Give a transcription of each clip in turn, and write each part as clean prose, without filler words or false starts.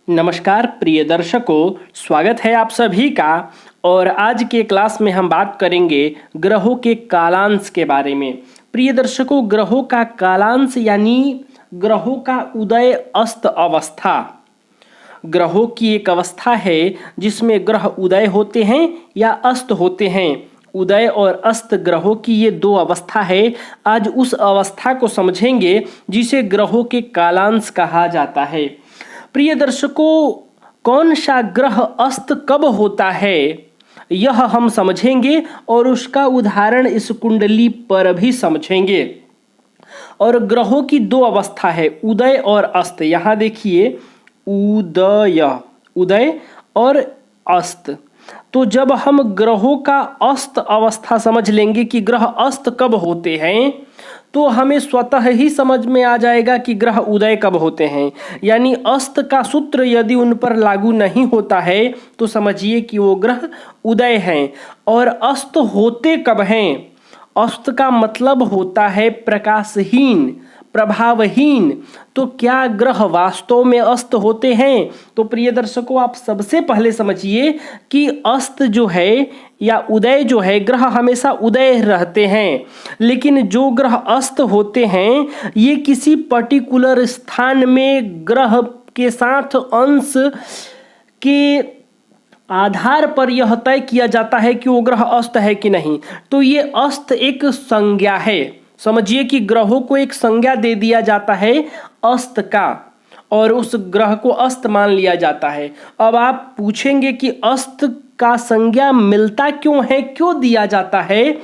नमस्कार प्रिय दर्शकों, स्वागत है आप सभी का। और आज के क्लास में हम बात करेंगे ग्रहों के कालांश के बारे में। प्रिय दर्शकों, ग्रहों का कालांश यानी ग्रहों का उदय अस्त अवस्था। ग्रहों की एक अवस्था है जिसमें ग्रह उदय होते हैं या अस्त होते हैं। उदय और अस्त ग्रहों की ये दो अवस्था है। आज उस अवस्था को समझेंगे जिसे ग्रहों के कालांश कहा जाता है। प्रिय दर्शकों, कौन सा ग्रह अस्त कब होता है यह हम समझेंगे और उसका उदाहरण इस कुंडली पर भी समझेंगे। और ग्रहों की दो अवस्था है, उदय और अस्त। यहाँ देखिए, उदय और अस्त। तो जब हम ग्रहों का अस्त अवस्था समझ लेंगे कि ग्रह अस्त कब होते हैं, तो हमें स्वतः ही समझ में आ जाएगा कि ग्रह उदय कब होते हैं। यानी अस्त का सूत्र यदि उन पर लागू नहीं होता है तो समझिए कि वो ग्रह उदय हैं। और अस्त होते कब हैं? अस्त का मतलब होता है प्रकाशहीन, प्रभावहीन। तो क्या ग्रह वास्तव में अस्त होते हैं? तो प्रिय दर्शकों, आप सबसे पहले समझिए कि अस्त जो है या उदय जो है, ग्रह हमेशा उदय रहते हैं, लेकिन जो ग्रह अस्त होते हैं ये किसी पर्टिकुलर स्थान में ग्रह के साथ अंश के आधार पर यह तय किया जाता है कि वो ग्रह अस्त है कि नहीं। तो ये अस्त एक संज्ञा है। समझिए कि ग्रहों को एक संज्ञा दे दिया जाता है अस्त का, और उस ग्रह को अस्त मान लिया जाता है। अब आप पूछेंगे कि अस्त का संज्ञा मिलता क्यों है, क्यों दिया जाता है?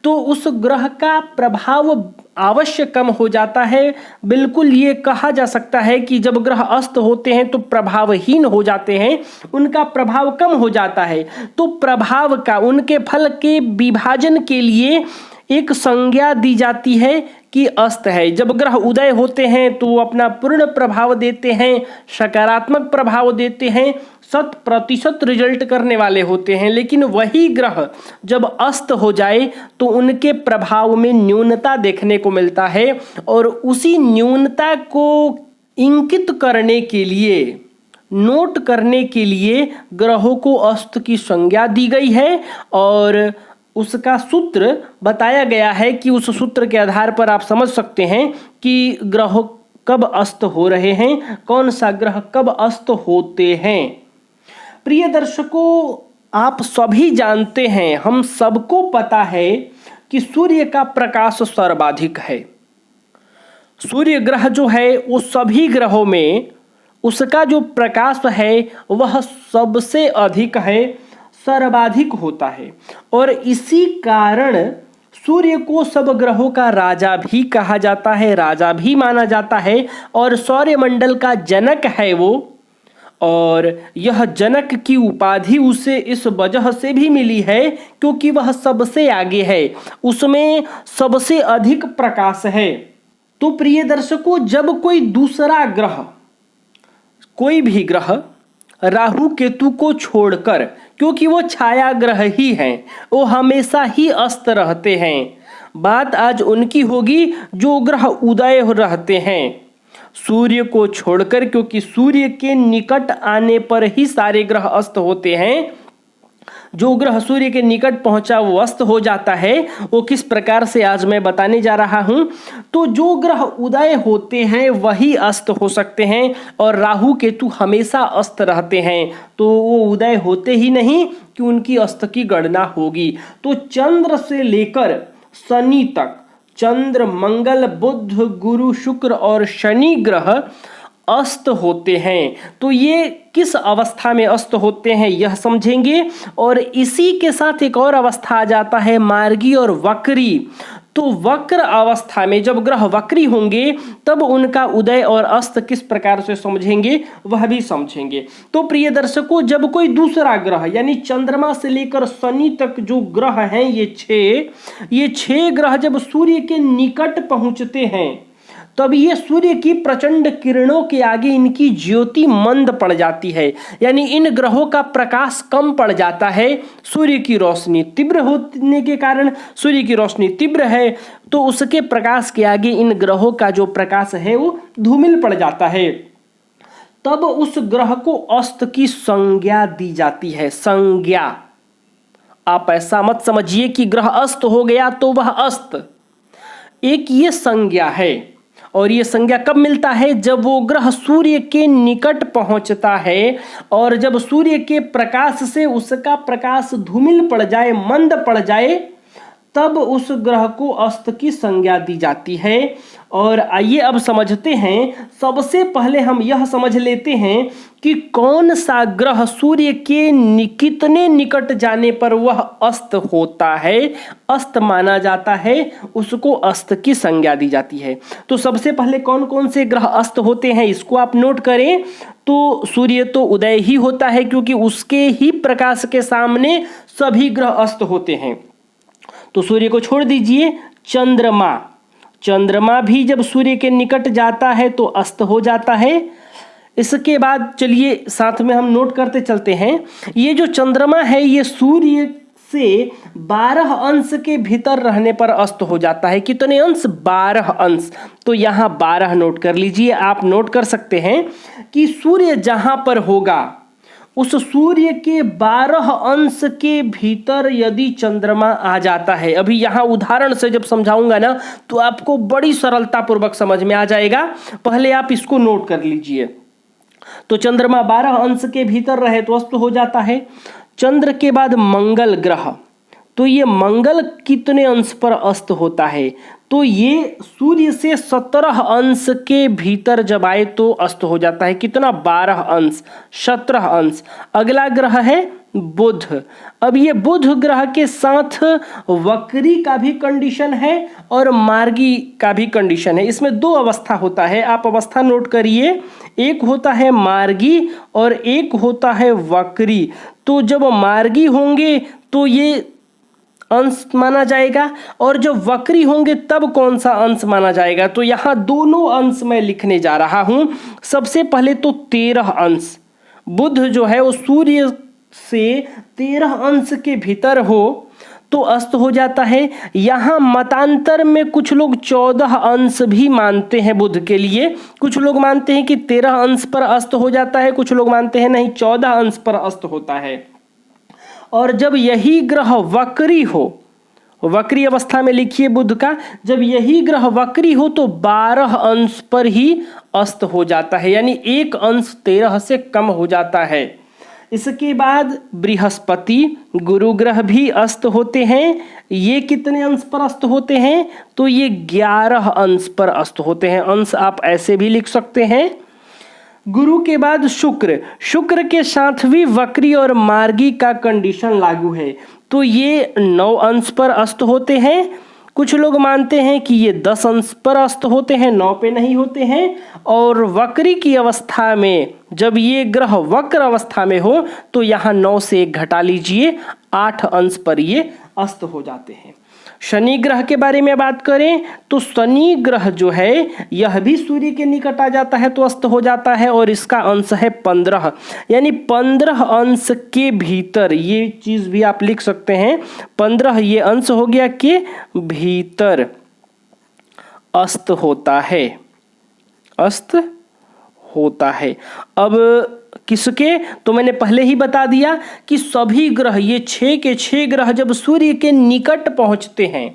तो उस ग्रह का प्रभाव अवश्य कम हो जाता है। बिल्कुल ये कहा जा सकता है कि जब ग्रह अस्त होते हैं तो प्रभावहीन हो जाते हैं, उनका प्रभाव कम हो जाता है। तो प्रभाव का, उनके फल के विभाजन के लिए एक संज्ञा दी जाती है कि अस्त है। जब ग्रह उदय होते हैं तो वो अपना पूर्ण प्रभाव देते हैं, सकारात्मक प्रभाव देते हैं, 100% रिजल्ट करने वाले होते हैं। लेकिन वही ग्रह जब अस्त हो जाए तो उनके प्रभाव में न्यूनता देखने को मिलता है, और उसी न्यूनता को इंगित करने के लिए, नोट करने के लिए ग्रहों को अस्त की संज्ञा दी गई है। और उसका सूत्र बताया गया है कि उस सूत्र के आधार पर आप समझ सकते हैं कि ग्रह कब अस्त हो रहे हैं, कौन सा ग्रह कब अस्त होते हैं। प्रिय दर्शकों, आप सभी जानते हैं, हम सबको पता है कि सूर्य का प्रकाश सर्वाधिक है। सूर्य ग्रह जो है वो सभी ग्रहों में उसका जो प्रकाश है वह सबसे अधिक है, सर्वाधिक होता है। और इसी कारण सूर्य को सब ग्रहों का राजा भी कहा जाता है, राजा भी माना जाता है, और सौरमंडल का जनक है वो। और यह जनक की उपाधि उसे इस वजह से भी मिली है क्योंकि वह सबसे आगे है, उसमें सबसे अधिक प्रकाश है। तो प्रिय दर्शकों, जब कोई दूसरा ग्रह, कोई भी ग्रह राहु केतु को छोड़कर, क्योंकि वो छाया ग्रह ही हैं, वो हमेशा ही अस्त रहते हैं। बात आज उनकी होगी जो ग्रह उदय रहते हैं सूर्य को छोड़कर, क्योंकि सूर्य के निकट आने पर ही सारे ग्रह अस्त होते हैं। जो ग्रह सूर्य के निकट पहुंचा वो अस्त हो जाता है। वो किस प्रकार से आज मैं बताने जा रहा हूं। तो जो ग्रह उदय होते हैं वही अस्त हो सकते हैं, और राहु केतु हमेशा अस्त रहते हैं, तो वो उदय होते ही नहीं कि उनकी अस्त की गणना होगी। तो चंद्र से लेकर शनि तक, चंद्र, मंगल, बुध, गुरु, शुक्र और शनि ग्रह अस्त होते हैं। तो ये किस अवस्था में अस्त होते हैं यह समझेंगे। और इसी के साथ एक और अवस्था आ जाता है, मार्गी और वक्री। तो वक्र अवस्था में जब ग्रह वक्री होंगे तब उनका उदय और अस्त किस प्रकार से समझेंगे वह भी समझेंगे। तो प्रिय दर्शकों, जब कोई दूसरा ग्रह यानी चंद्रमा से लेकर शनि तक जो ग्रह हैं, ये छह ग्रह जब सूर्य के निकट पहुंचते हैं तब ये सूर्य की प्रचंड किरणों के आगे इनकी ज्योति मंद पड़ जाती है, यानी इन ग्रहों का प्रकाश कम पड़ जाता है। सूर्य की रोशनी तीव्र होने के कारण, सूर्य की रोशनी तीव्र है तो उसके प्रकाश के आगे इन ग्रहों का जो प्रकाश है वो धूमिल पड़ जाता है। तब उस ग्रह को अस्त की संज्ञा दी जाती है। संज्ञा, आप ऐसा मत समझिए कि ग्रह अस्त हो गया तो वह अस्त, एक ये संज्ञा है। और ये संज्ञा कब मिलता है? जब वो ग्रह सूर्य के निकट पहुंचता है और जब सूर्य के प्रकाश से उसका प्रकाश धूमिल पड़ जाए, मंद पड़ जाए, तब उस ग्रह को अस्त की संज्ञा दी जाती है। और आइए अब समझते हैं। सबसे पहले हम यह समझ लेते हैं कि कौन सा ग्रह सूर्य के कितने निकट जाने पर वह अस्त होता है, अस्त माना जाता है, उसको अस्त की संज्ञा दी जाती है। तो सबसे पहले कौन कौन से ग्रह अस्त होते हैं इसको आप नोट करें। तो सूर्य तो उदय ही होता है, क्योंकि उसके ही प्रकाश के सामने सभी ग्रह अस्त होते हैं। तो सूर्य को छोड़ दीजिए, चंद्रमा, चंद्रमा भी जब सूर्य के निकट जाता है तो अस्त हो जाता है। इसके बाद चलिए साथ में हम नोट करते चलते हैं। ये जो चंद्रमा है ये सूर्य से 12 अंश के भीतर रहने पर अस्त हो जाता है। कितने अंश? 12 अंश। तो यहाँ 12 नोट कर लीजिए। आप नोट कर सकते हैं कि सूर्य जहां पर होगा उस सूर्य के 12 अंश के भीतर यदि चंद्रमा आ जाता है, अभी यहाँ उदाहरण से जब समझाऊंगा ना तो आपको बड़ी सरलता पूर्वक समझ में आ जाएगा। पहले आप इसको नोट कर लीजिए। तो चंद्रमा 12 अंश के भीतर रहे तो अस्त हो जाता है। चंद्र के बाद मंगल ग्रह, तो ये मंगल कितने अंश पर अस्त होता है? तो ये सूर्य से 17 अंश के भीतर जब आए तो अस्त हो जाता है। कितना? 12 अंश, 17 अंश। अगला ग्रह है बुध। अब ये बुध ग्रह के साथ वक्री का भी कंडीशन है और मार्गी का भी कंडीशन है। इसमें 2 अवस्था होता है, आप अवस्था नोट करिए। एक होता है मार्गी और एक होता है वक्री। तो जब मार्गी होंगे तो ये अंश माना जाएगा और जब वक्री होंगे तब कौन सा अंश माना जाएगा? तो यहाँ दोनों अंश मैं लिखने जा रहा हूं। सबसे पहले तो 13 अंश। बुध जो है वो सूर्य से 13 अंश के भीतर हो तो अस्त हो जाता है। यहाँ मतांतर में कुछ लोग 14 अंश भी मानते हैं बुध के लिए। कुछ लोग मानते हैं कि 13 अंश पर अस्त हो जाता है, कुछ लोग मानते हैं नहीं 14 अंश पर अस्त होता है। और जब यही ग्रह वक्री हो, वक्री अवस्था में लिखिए बुध का, जब यही ग्रह वक्री हो तो 12 अंश पर ही अस्त हो जाता है, यानी 1 अंश 13 से कम हो जाता है। इसके बाद बृहस्पति, गुरु ग्रह भी अस्त होते हैं। ये कितने अंश पर अस्त होते हैं? तो ये 11 अंश पर अस्त होते हैं। अंश आप ऐसे भी लिख सकते हैं। गुरु के बाद शुक्र, शुक्र के साथ भी वक्री और मार्गी का कंडीशन लागू है। तो ये 9 अंश पर अस्त होते हैं। कुछ लोग मानते हैं कि ये 10 अंश पर अस्त होते हैं, 9 पे नहीं होते हैं। और वक्री की अवस्था में जब ये ग्रह वक्र अवस्था में हो तो यहाँ 9 से 1 घटा लीजिए, 8 अंश पर ये अस्त हो जाते हैं। शनि ग्रह के बारे में बात करें तो शनि ग्रह जो है यह भी सूर्य के निकट आ जाता है तो अस्त हो जाता है और इसका अंश है 15, यानी 15 अंश के भीतर, ये चीज भी आप लिख सकते हैं, 15 ये अंश हो गया के भीतर अस्त होता है, अस्त होता है। अब किसके? तो मैंने पहले ही बता दिया कि सभी ग्रह, ये 6 के 6 ग्रह जब सूर्य के निकट पहुंचते हैं।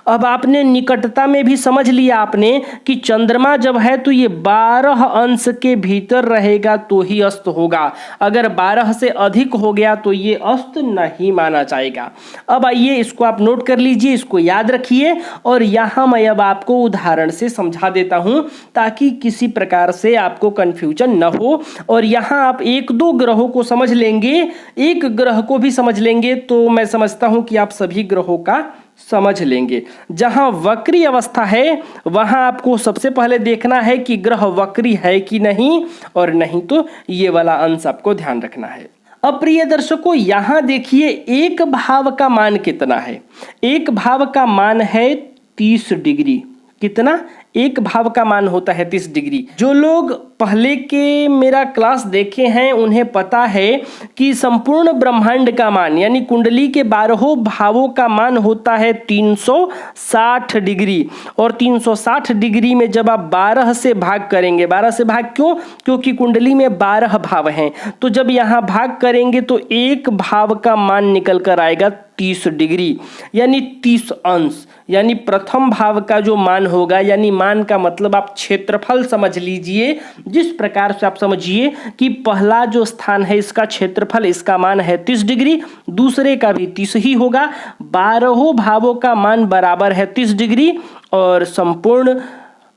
अब आपने निकटता में भी समझ लिया आपने कि चंद्रमा जब है तो ये 12 अंश के भीतर रहेगा तो ही अस्त होगा। अगर 12 से अधिक हो गया तो ये अस्त नहीं माना जाएगा। अब आइए इसको आप नोट कर लीजिए, इसको याद रखिए और यहाँ मैं अब आपको उदाहरण से समझा देता हूँ ताकि किसी प्रकार से आपको कंफ्यूजन न हो। और यहाँ आप 1-2 ग्रहों को समझ लेंगे, एक ग्रह को भी समझ लेंगे तो मैं समझता हूँ कि आप सभी ग्रहों का समझ लेंगे। जहां वक्री अवस्था है वहां आपको सबसे पहले देखना है कि ग्रह वक्री है कि नहीं, और नहीं तो ये वाला अंश आपको ध्यान रखना है। अब प्रिय दर्शकों यहां देखिए एक भाव का मान कितना है। एक भाव का मान है 30 डिग्री। कितना, एक भाव का मान होता है 30 डिग्री। जो लोग पहले के मेरा क्लास देखे हैं उन्हें पता है कि संपूर्ण ब्रह्मांड का मान यानी कुंडली के 12 भावों का मान होता है 360 डिग्री। और 360 डिग्री में जब आप 12 से भाग करेंगे, 12 से भाग क्यों, क्योंकि कुंडली में 12 भाव हैं, तो जब यहाँ भाग करेंगे तो एक भाव का मान निकल कर आएगा 30 डिग्री यानी 30 अंश। यानी प्रथम भाव का जो मान होगा, यानी मान का मतलब आप क्षेत्रफल समझ लीजिए, जिस प्रकार से आप समझिए कि पहला जो स्थान है इसका क्षेत्रफल, इसका मान है 30 डिग्री, दूसरे का भी 30 ही होगा। 12 भावों का मान बराबर है 30 डिग्री और संपूर्ण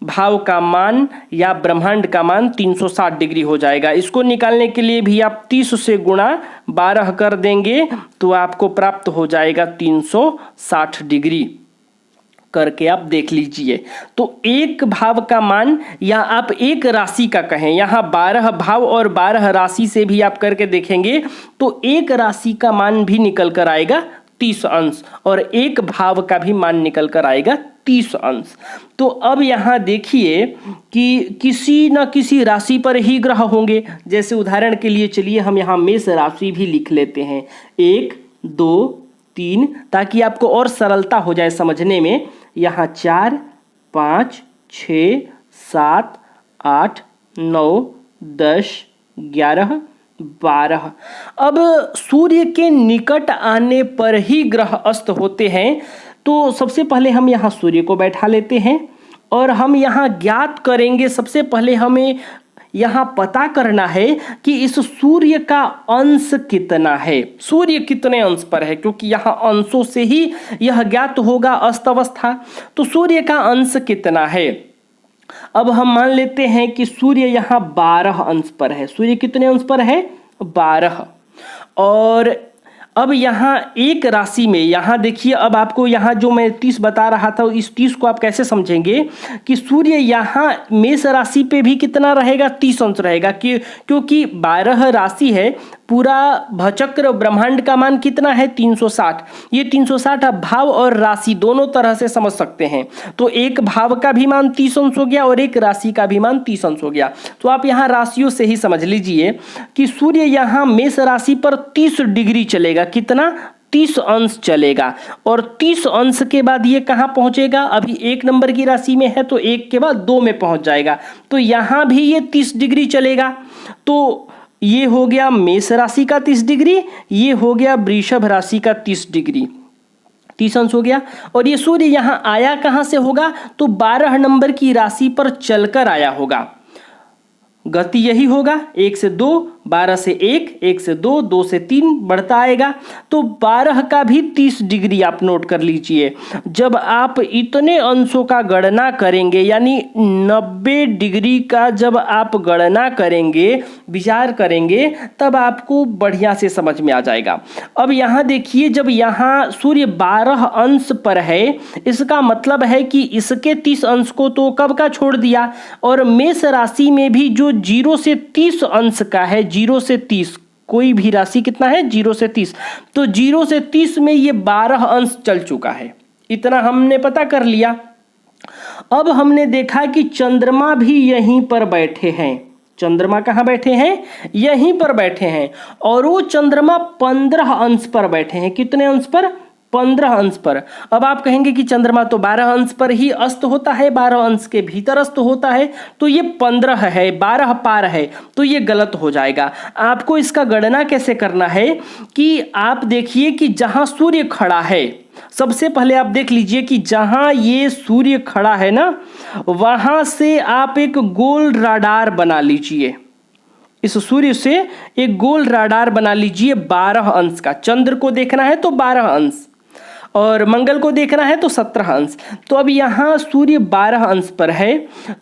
भाव का मान या ब्रह्मांड का मान 360 डिग्री हो जाएगा। इसको निकालने के लिए भी आप 30 से गुणा 12 कर देंगे तो आपको प्राप्त हो जाएगा 360 डिग्री। करके आप देख लीजिए। तो एक भाव का मान या आप एक राशि का कहें, यहाँ 12 भाव और 12 राशि से भी आप करके देखेंगे तो एक राशि का मान भी निकल कर आएगा 30 अंश और एक भाव का भी मान निकल कर आएगा 30 अंश। तो अब यहाँ देखिए कि किसी न किसी राशि पर ही ग्रह होंगे। जैसे उदाहरण के लिए चलिए हम यहाँ मेष राशि भी लिख लेते हैं, 1 2 3, ताकि आपको और सरलता हो जाए समझने में। यहाँ 4 5 6 7 8 9 10 11 12। अब सूर्य के निकट आने पर ही ग्रह अस्त होते हैं। तो सबसे पहले हम यहाँ सूर्य को बैठा लेते हैं और हम यहाँ ज्ञात करेंगे। सबसे पहले हमें यहाँ पता करना है कि इस सूर्य का अंश कितना है, सूर्य कितने अंश पर है, क्योंकि यहाँ अंशों से ही यह ज्ञात होगा अस्त अवस्था। तो सूर्य का अंश कितना है। अब हम मान लेते हैं कि सूर्य यहाँ 12 अंश पर है। सूर्य कितने अंश पर है, 12। और अब यहाँ एक राशि में, यहाँ देखिए, अब आपको यहाँ जो मैं 30 बता रहा था इस 30 को आप कैसे समझेंगे कि सूर्य यहाँ मेष राशि पे भी कितना रहेगा, 30 अंश रहेगा, क्योंकि 12 राशि है। पूरा भचक्र ब्रह्मांड का मान कितना है, 360। ये 360 आप भाव और राशि दोनों तरह से समझ सकते हैं। तो एक भाव का भी मान 30 अंश हो गया और एक राशि का भी मान 30 अंश हो गया। तो आप यहाँ राशियों से ही समझ लीजिए कि सूर्य यहाँ मेष राशि पर 30 डिग्री चलेगा। कितना, 30 अंश चलेगा। और 30 अंश के बाद ये कहाँ पहुंचेगा, अभी 1 नंबर की राशि में है तो 1 के बाद 2 में पहुंच जाएगा। तो यहाँ भी ये 30 डिग्री चलेगा। तो ये हो गया मेष राशि का 30 डिग्री, ये हो गया वृषभ राशि का 30 डिग्री, 30 अंश हो गया। और ये सूर्य यहाँ आया कहाँ से होगा, तो 12 नंबर की राशि पर चलकर आया होगा। गति यही होगा, 1 से 2, 12 से 1, 1 से 2, 2 से 3 बढ़ता आएगा। तो 12 का भी 30 डिग्री आप नोट कर लीजिए। जब आप इतने अंशों का गणना करेंगे, यानी 90 डिग्री का जब आप गणना करेंगे, विचार करेंगे, तब आपको बढ़िया से समझ में आ जाएगा। अब यहाँ देखिए, जब यहाँ सूर्य 12 अंश पर है, इसका मतलब है कि इसके 30 अंश को तो कब का छोड़ दिया। और मेष राशि में भी जो 0 से 30 अंश का है, 0 से 30, कोई भी राशि कितना है, 0 से 30, तो 0 से 30 में ये 12 अंश चल चुका है। इतना हमने पता कर लिया। अब हमने देखा कि चंद्रमा भी यहीं पर बैठे हैं। चंद्रमा कहाँ बैठे हैं, यहीं पर बैठे हैं। और वो चंद्रमा 15 अंश पर बैठे हैं। कितने अंश पर, 15 अंश पर। अब आप कहेंगे कि चंद्रमा तो 12 अंश पर ही अस्त होता है, 12 अंश के भीतर अस्त होता है, तो ये 15 है, 12 पार है, तो ये गलत हो जाएगा। आपको इसका गणना कैसे करना है कि आप देखिए कि जहां सूर्य खड़ा है, सबसे पहले आप देख लीजिए कि जहां ये सूर्य खड़ा है ना, वहां से आप एक गोल राडार बना लीजिए। इस सूर्य से एक गोल राडार बना लीजिए 12 अंश का। चंद्र को देखना है तो 12 अंश और मंगल को देखना है तो 17 अंश। तो अब यहाँ सूर्य 12 अंश पर है,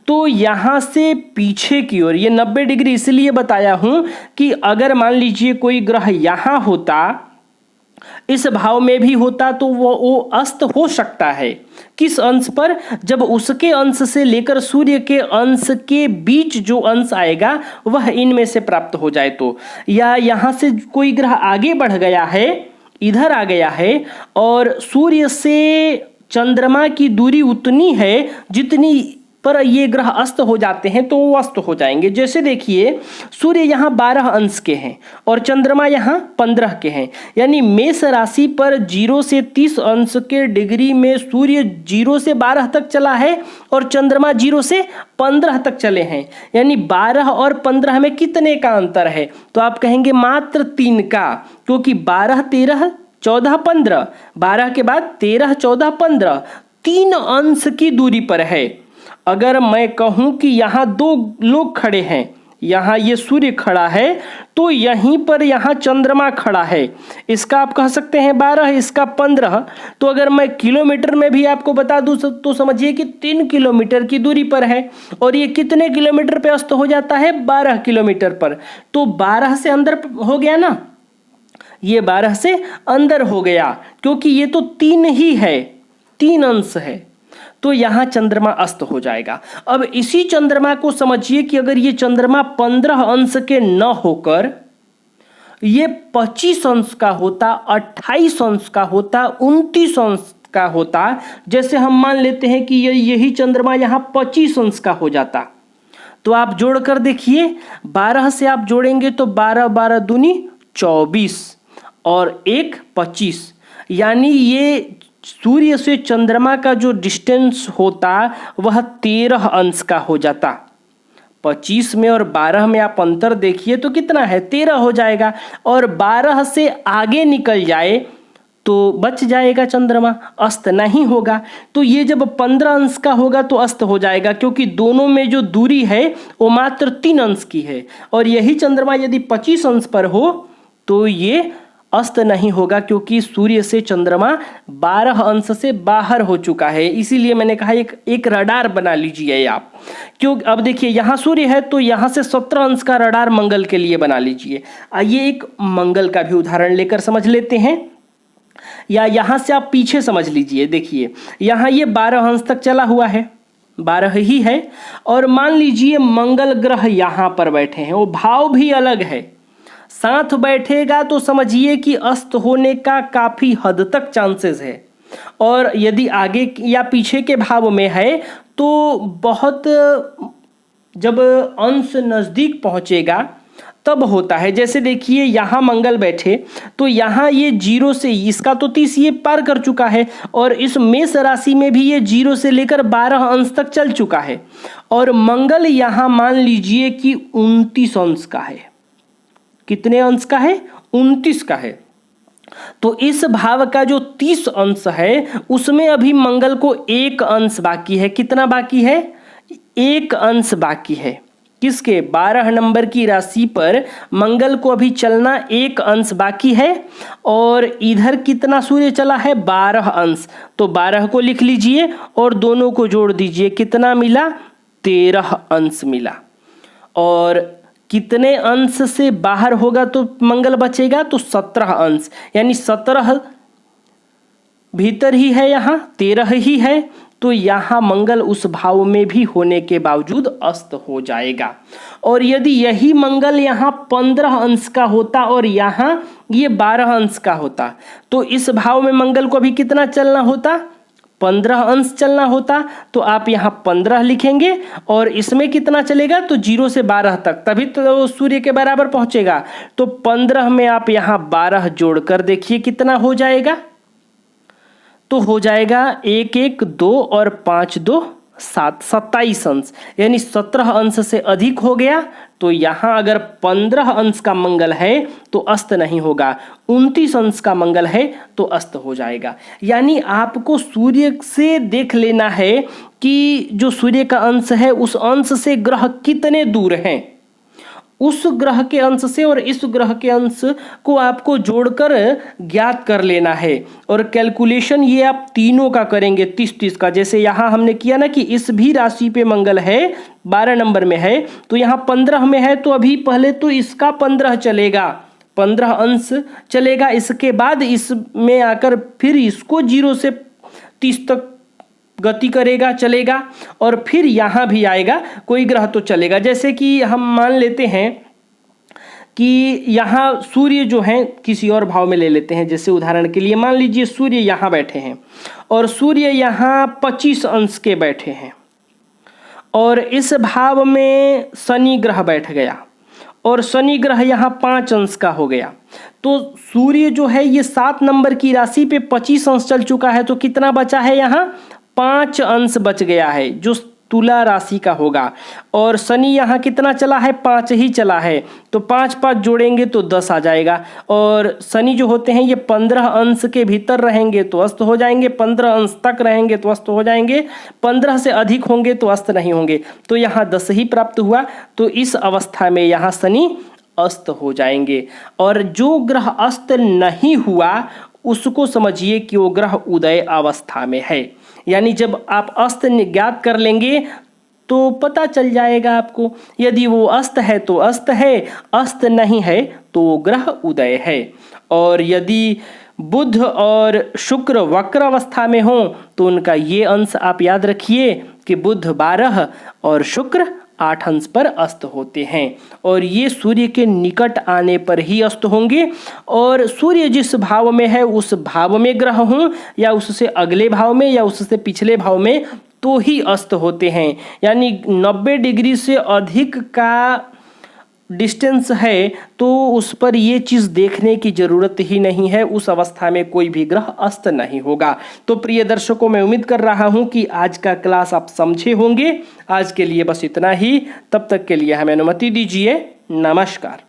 तो यहाँ से पीछे की ओर, ये 90 डिग्री इसलिए बताया हूँ कि अगर मान लीजिए कोई ग्रह यहाँ होता, इस भाव में भी होता, तो वो अस्त हो सकता है। किस अंश पर, जब उसके अंश से लेकर सूर्य के अंश के बीच जो अंश आएगा वह इनमें से प्राप्त हो जाए तो। या यहाँ से कोई ग्रह आगे बढ़ गया है, इधर आ गया है और सूर्य से चंद्रमा की दूरी उतनी है जितनी पर ये ग्रह अस्त हो जाते हैं तो वो अस्त हो जाएंगे। जैसे देखिए, सूर्य यहाँ 12 अंश के हैं और चंद्रमा यहाँ 15 के हैं, यानी मेष राशि पर 0 से 30 अंश के डिग्री में सूर्य 0 से 12 तक चला है और चंद्रमा 0 से 15 तक चले हैं। यानी 12 और 15 में कितने का अंतर है? तो आप कहेंगे मात्र 3 का, क्योंकि 12, 13, 14, 15, 12 के बाद 13, 14, 15, 3 अंश की दूरी पर है। अगर मैं कहूं कि यहाँ 2 लोग खड़े हैं, यहाँ ये सूर्य खड़ा है तो यहीं पर यहाँ चंद्रमा खड़ा है, इसका आप कह सकते हैं 12, इसका 15। तो अगर मैं किलोमीटर में भी आपको बता दूं तो समझिए कि 3 किलोमीटर की दूरी पर है और ये कितने किलोमीटर पे अस्त हो जाता है? 12 किलोमीटर पर। तो 12 से अंदर हो गया ना, ये 12 से अंदर हो गया, क्योंकि ये तो 3 ही है, 3 अंश है, तो यहां चंद्रमा अस्त हो जाएगा। अब इसी चंद्रमा को समझिए कि अगर ये चंद्रमा 15 अंश के न होकर ये 25 अंश का होता, 28 अंश का होता, 29 अंश का होता, जैसे हम मान लेते हैं कि यही चंद्रमा यहां 25 अंश का हो जाता, तो आप जोड़कर देखिए, 12 से आप जोड़ेंगे तो 12, 12 दूनी 24 और 1 25, यानी ये सूर्य से चंद्रमा का जो डिस्टेंस होता वह 13 अंश का हो जाता। 25 में और 12 में आप अंतर देखिए तो कितना है? 13 हो जाएगा। और 12 से आगे निकल जाए तो बच जाएगा चंद्रमा, अस्त नहीं होगा। तो ये जब 15 अंश का होगा तो अस्त हो जाएगा, क्योंकि दोनों में जो दूरी है वो मात्र 3 अंश की है। और यही चंद्रमा यदि 25 अंश पर हो तो ये अस्त नहीं होगा, क्योंकि सूर्य से चंद्रमा 12 अंश से बाहर हो चुका है। इसीलिए मैंने कहा एक रडार बना लीजिए आप, क्यों? अब देखिए, यहाँ सूर्य है तो यहाँ से 17 अंश का रडार मंगल के लिए बना लीजिए। आइए एक मंगल का भी उदाहरण लेकर समझ लेते हैं, या यहाँ से आप पीछे समझ लीजिए। देखिए, यहाँ ये 12 अंश तक चला हुआ है, 12 ही है, और मान लीजिए मंगल ग्रह यहाँ पर बैठे हैं, वो भाव भी अलग है, साथ बैठेगा तो समझिए कि अस्त होने का काफी हद तक चांसेस है। और यदि आगे या पीछे के भाव में है तो बहुत, जब अंश नजदीक पहुंचेगा तब होता है। जैसे देखिए, यहाँ मंगल बैठे तो यहाँ ये 0 से, इसका तो 30 ये पार कर चुका है, और इस मेष राशि में भी ये 0 से लेकर 12 अंश तक चल चुका है, और मंगल यहाँ मान लीजिए कि 29 अंश का है। कितने अंश का है? 29 का है। तो इस भाव का जो 30 अंश है उसमें अभी मंगल को 1 अंश बाकी है। कितना बाकी है? 1 अंश बाकी है। किसके? 12 नंबर की राशि पर मंगल को अभी चलना 1 अंश बाकी है, और इधर कितना सूर्य चला है? 12 अंश। तो 12 को लिख लीजिए और दोनों को जोड़ दीजिए, कितना मिला? 13 अंश मिला। और कितने अंश से बाहर होगा तो मंगल बचेगा? तो 17 अंश, यानी 17 भीतर ही है, यहाँ 13 ही है, तो यहाँ मंगल उस भाव में भी होने के बावजूद अस्त हो जाएगा। और यदि यही मंगल यहाँ 15 अंश का होता और यहाँ ये 12 अंश का होता, तो इस भाव में मंगल को अभी कितना चलना होता? 15 अंश चलना होता। तो आप यहाँ 15 लिखेंगे और इसमें कितना चलेगा? तो 0 से 12 तक, तभी तो सूर्य के बराबर पहुंचेगा। तो 15 में आप यहाँ 12 जोड़कर देखिए कितना हो जाएगा। तो हो जाएगा 1, 1, 2 और 5, 2, 7, 27 अंश, यानी 17 अंश से अधिक हो गया। तो यहाँ अगर 15 अंश का मंगल है तो अस्त नहीं होगा, 29 अंश का मंगल है तो अस्त हो जाएगा। यानी आपको सूर्य से देख लेना है कि जो सूर्य का अंश है उस अंश से ग्रह कितने दूर हैं, उस ग्रह के अंश से और इस ग्रह के अंश को आपको जोड़कर ज्ञात कर लेना है। और कैलकुलेशन ये आप तीनों का करेंगे, 30-30 का। जैसे यहाँ हमने किया ना कि इस भी राशि पे मंगल है, 12 नंबर में है, तो यहाँ 15 में है, तो अभी पहले तो इसका 15 चलेगा, 15 अंश चलेगा। इसके बाद इसमें आकर फिर इसको 0 से 30 तक गति करेगा, चलेगा, और फिर यहाँ भी आएगा, कोई ग्रह तो चलेगा। जैसे कि हम मान लेते हैं कि यहाँ सूर्य जो हैं किसी और भाव में ले लेते हैं। जैसे उदाहरण के लिए मान लीजिए सूर्य यहाँ बैठे हैं और सूर्य यहाँ 25 अंश के बैठे हैं और इस भाव में शनि ग्रह बैठ गया और शनि ग्रह यहाँ 5 अंश का हो गया। तो सूर्य जो है ये 7 नंबर की राशि पे 25 अंश चल चुका है, तो कितना बचा है यहाँ 5 अंश बच गया है जो तुला राशि का होगा। और शनि यहाँ कितना चला है 5 ही चला है, तो 5 5 जोड़ेंगे तो 10 आ जाएगा। और शनि जो होते हैं ये 15 अंश के भीतर रहेंगे तो अस्त हो जाएंगे, 15 अंश तक रहेंगे तो अस्त हो जाएंगे, 15 से अधिक होंगे तो अस्त नहीं होंगे। तो यहाँ 10 ही प्राप्त हुआ, तो इस अवस्था में यहाँ शनि अस्त हो जाएंगे। और जो ग्रह अस्त नहीं हुआ उसको समझिए कि वो ग्रह उदय अवस्था में है। यानी जब आप अस्त ज्ञात कर लेंगे तो पता चल जाएगा आपको, यदि वो अस्त है तो अस्त है, अस्त नहीं है तो वो ग्रह उदय है। और यदि बुध और शुक्र वक्र अवस्था में हो तो उनका ये अंश आप याद रखिए कि बुध 12 और शुक्र 8 अंश पर अस्त होते हैं और ये सूर्य के निकट आने पर ही अस्त होंगे। और सूर्य जिस भाव में है उस भाव में ग्रह हों या उससे अगले भाव में या उससे पिछले भाव में तो ही अस्त होते हैं। यानी 90 डिग्री से अधिक का डिस्टेंस है तो उस पर ये चीज़ देखने की ज़रूरत ही नहीं है, उस अवस्था में कोई भी ग्रह अस्त नहीं होगा। तो प्रिय दर्शकों, मैं उम्मीद कर रहा हूँ कि आज का क्लास आप समझे होंगे। आज के लिए बस इतना ही, तब तक के लिए हमें अनुमति दीजिए। नमस्कार।